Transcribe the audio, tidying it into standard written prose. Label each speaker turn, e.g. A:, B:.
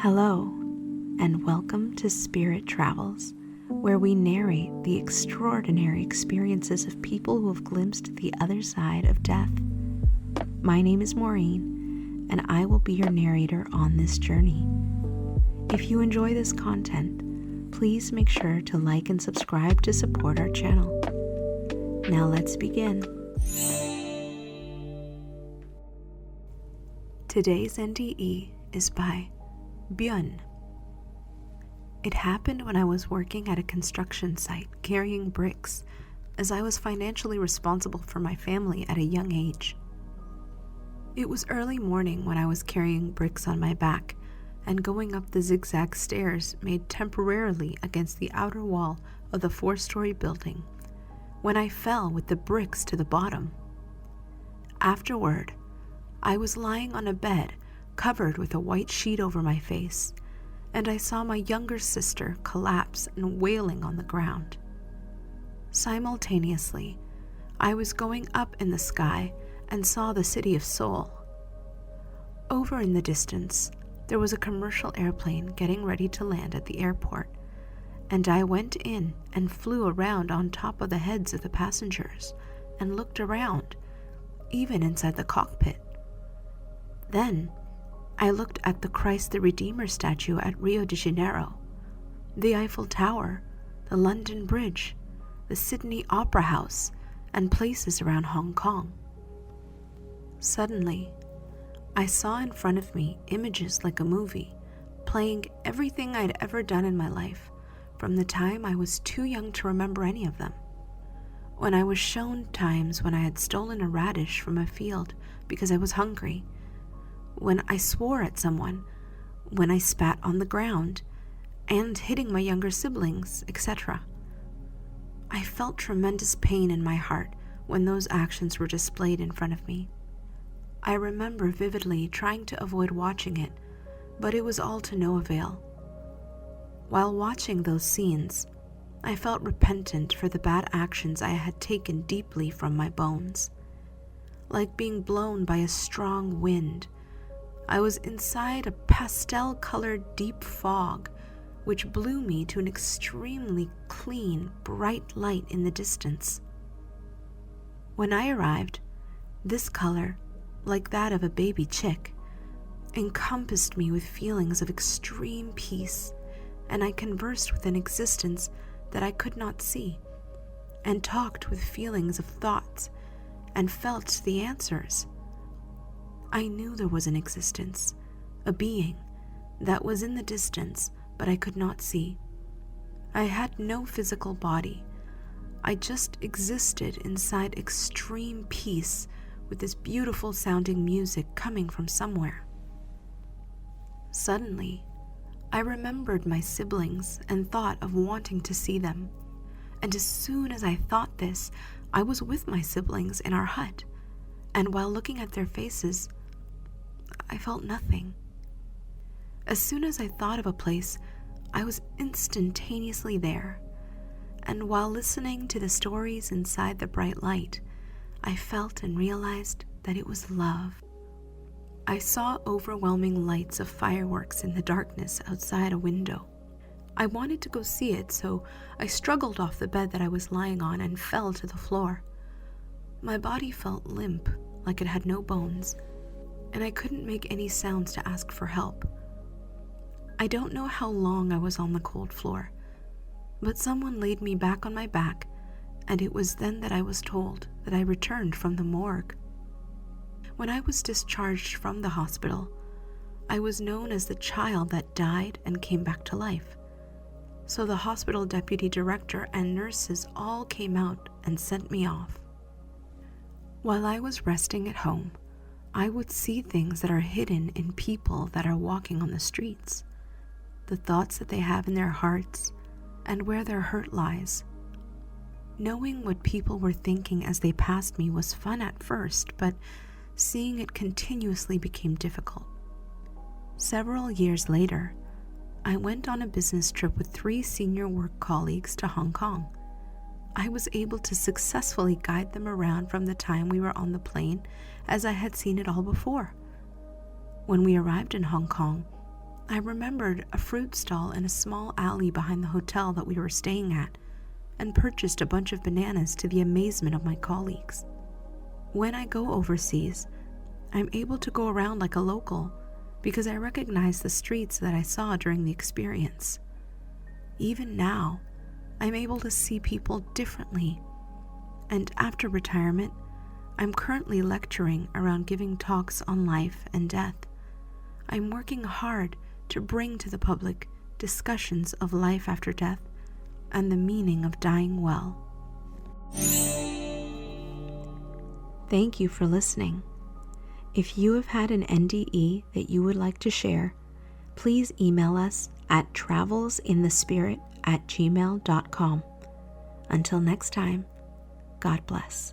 A: Hello, and welcome to Spirit Travels, where we narrate the extraordinary experiences of people who have glimpsed the other side of death. My name is Maureen, and I will be your narrator on this journey. If you enjoy this content, please make sure to like and subscribe to support our channel. Now let's begin. Today's NDE is by Byun. It happened when I was working at a construction site carrying bricks, as I was financially responsible for my family at a young age. It was early morning when I was carrying bricks on my back and going up the zigzag stairs made temporarily against the outer wall of the 4-story building, when I fell with the bricks to the bottom. Afterward, I was lying on a bed covered with a white sheet over my face, and I saw my younger sister collapse and wailing on the ground. Simultaneously, I was going up in the sky and saw the city of Seoul. Over in the distance, there was a commercial airplane getting ready to land at the airport, and I went in and flew around on top of the heads of the passengers and looked around, even inside the cockpit. Then, I looked at the Christ the Redeemer statue at Rio de Janeiro, the Eiffel Tower, the London Bridge, the Sydney Opera House, and places around Hong Kong. Suddenly, I saw in front of me images like a movie, playing everything I'd ever done in my life, from the time I was too young to remember any of them. When I was shown times when I had stolen a radish from a field because I was hungry, when I swore at someone, when I spat on the ground, and hitting my younger siblings, etc. I felt tremendous pain in my heart when those actions were displayed in front of me. I remember vividly trying to avoid watching it, but it was all to no avail. While watching those scenes, I felt repentant for the bad actions I had taken deeply from my bones. Like being blown by a strong wind, I was inside a pastel-colored deep fog, which blew me to an extremely clean, bright light in the distance. When I arrived, this color, like that of a baby chick, encompassed me with feelings of extreme peace, and I conversed with an existence that I could not see, and talked with feelings of thoughts, and felt the answers. I knew there was an existence, a being, that was in the distance, but I could not see. I had no physical body. I just existed inside extreme peace with this beautiful sounding music coming from somewhere. Suddenly, I remembered my siblings and thought of wanting to see them. And as soon as I thought this, I was with my siblings in our hut, and while looking at their faces, I felt nothing. As soon as I thought of a place, I was instantaneously there, and while listening to the stories inside the bright light, I felt and realized that it was love. I saw overwhelming lights of fireworks in the darkness outside a window. I wanted to go see it, so I struggled off the bed that I was lying on and fell to the floor. My body felt limp, like it had no bones, and I couldn't make any sounds to ask for help. I don't know how long I was on the cold floor, but someone laid me back on my back, and it was then that I was told that I returned from the morgue. When I was discharged from the hospital, I was known as the child that died and came back to life. So the hospital deputy director and nurses all came out and sent me off. While I was resting at home, I would see things that are hidden in people that are walking on the streets, the thoughts that they have in their hearts, and where their hurt lies. Knowing what people were thinking as they passed me was fun at first, but seeing it continuously became difficult. Several years later, I went on a business trip with 3 senior work colleagues to Hong Kong. I was able to successfully guide them around from the time we were on the plane, as I had seen it all before. When we arrived in Hong Kong, I remembered a fruit stall in a small alley behind the hotel that we were staying at, and purchased a bunch of bananas to the amazement of my colleagues. When I go overseas, I'm able to go around like a local because I recognize the streets that I saw during the experience. Even now, I'm able to see people differently. And after retirement, I'm currently lecturing around giving talks on life and death. I'm working hard to bring to the public discussions of life after death and the meaning of dying well. Thank you for listening. If you have had an NDE that you would like to share, please email us at travelsinthespirit@gmail.com. Until next time, God bless.